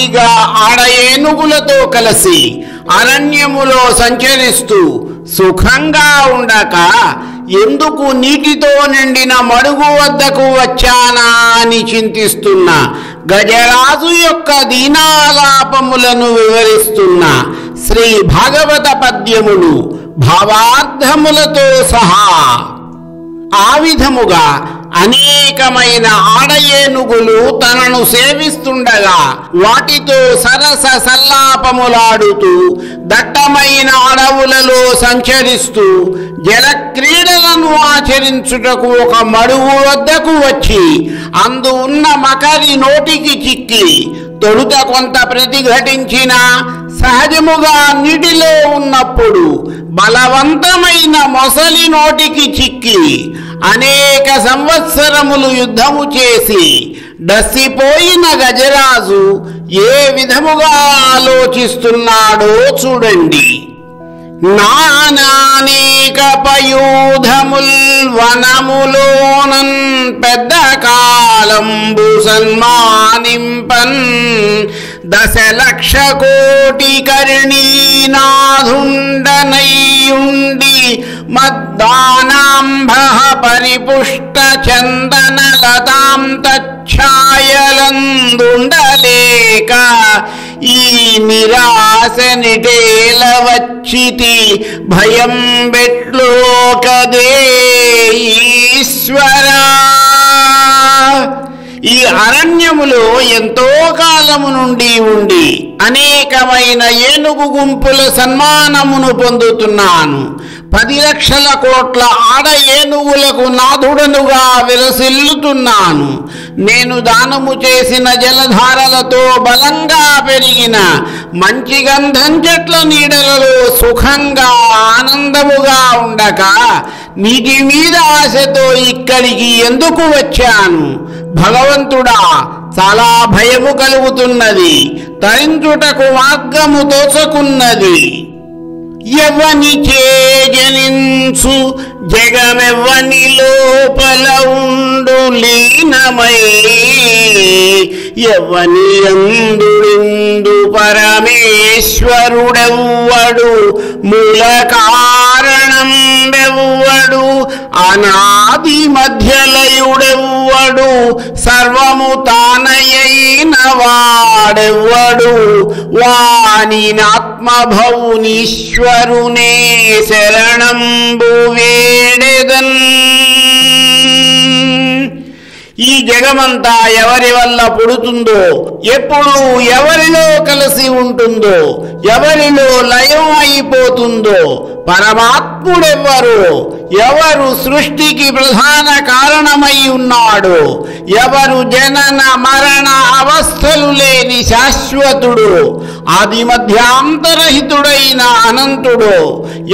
హాయిగా ఆడ ఏనుగులతో కలిసి అరణ్యములో సంచరిస్తూ సుఖంగా ఉండక ఎందుకు నీటితో నిండిన మడుగు వద్దకు వచ్చానా అని చింతిస్తున్న గజరాజు యొక్క దీనాలాపములను వివరిస్తున్న శ్రీ భాగవత పద్యములు భావార్థములతో సహా. ఆ విధముగా అనేకమైన ఆడ ఏనుగులు తనను సేవిస్తుండగా వాటితో సరస సల్లాపములాడుతూ దట్టమైన అడవులలో సంచరిస్తూ జలక్రీడలను ఆచరించుటకు ఒక మడుగు వద్దకు వచ్చి అందు ఉన్న మకరి నోటికి చిక్కి తొలుత కొంత ప్రతిఘటించిన సహజముగా నీటిలో ఉన్నప్పుడు బలవంతమైన మొసలి నోటికి చిక్కి అనేక సంవత్సరములు యుద్ధము చేసి డస్సిపోయిన గజరాజు ఏ విధముగా ఆలోచిస్తున్నాడో చూడండి. నానానేక పయూధముల్ వనములోనన్ పెద్ద కాలంబు సన్మానింపన్ దశలక్ష కోటి కర్ణీనాథుండనయ్యుండి మద్దానాంభ పరిపుష్ట చందన లతాం తచ్ఛాయలందుండలేక ఈ నిరాశ నిటేల వచ్చితి భయం బెట్లోకదే ఈశ్వరా. ఈ అరణ్యములో ఎంతో కాలము నుండి ఉండి అనేకమైన ఏనుగు గుంపుల సన్మానమును పొందుతున్నాను. 10 లక్షల కోట్ల ఆడ ఏనుగులకు నాథుడనుగా విలసిల్లుతున్నాను. నేను దానము చేసిన జలధారలతో బలంగా పెరిగిన మంచి గంధం చెట్ల నీడలలో సుఖంగా ఆనందముగా ఉండక నీటి మీద ఆశతో ఇక్కడికి ఎందుకు వచ్చాను? భగవంతుడా, చాలా భయము కలుగుతున్నది, తరించుటకు మార్గము తోచకున్నది. ఎవని చేజనించు జగమెవ్వని లోపల ఉండు లీనమై ఎవని అందుడిందు పరమేశ్వరుడెవ్వడు మూల కారణం వెవ్వడు అనాది మధ్యలయుడెవ్వడు సర్వము తానయైన వాడెవ్వడు వాని ఆత్మభౌనీశ్వరునే శరణంబు వేడెదన్. ఈ జగమంతా ఎవరి వల్ల పుడుతుందో, ఎప్పుడు ఎవరిలో కలిసి ఉంటుందో, ఎవరిలో లయం అయిపోతుందో, పరమాత్ముడెవ్వరో, ఎవరు సృష్టికి ప్రధాన కారణమై ఉన్నాడో, ఎవరు జనన మరణ అవస్థలు లేని శాశ్వతుడు, ఆది మధ్యాంతరహితుడైన అనంతుడు,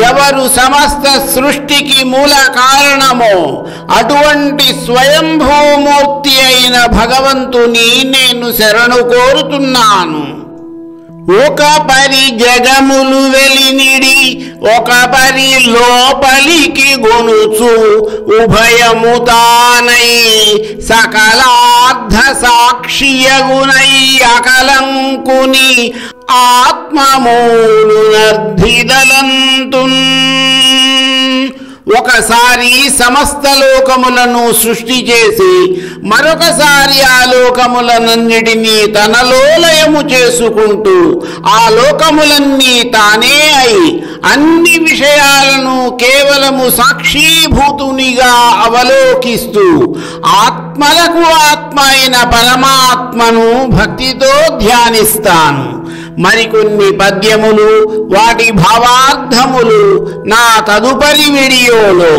ఎవరు సమస్త సృష్టికి మూల కారణమో అటువంటి స్వయంభూమూర్తి అయిన భగవంతుని నేను శరణు కోరుతున్నాను. ఒక పరి జగములు వెలినిడి ఒక పరి లోపలికి గొనుచు ఉభయము తానై సకలార్థ సాక్షియగునై అకలంకుని ఆత్మమూలు నర్ధిదలంతున్. ఒకసారి సమస్త లోకములను సృష్టి చేసి మరొకసారి ఆ లోకములనన్నిటినీ తనలో లయము చేసుకుంటూ ఆ లోకములన్నీ తానే అయి అన్ని విషయాలను కేవలము సాక్షీభూతునిగా అవలోకిస్తూ ఆత్మలకు ఆత్మ అయిన పరమాత్మను భక్తితో ధ్యానిస్తాను. మరికొన్ని పద్యములు వాటి భావార్థములు నా తదుపరి వీడియోలో.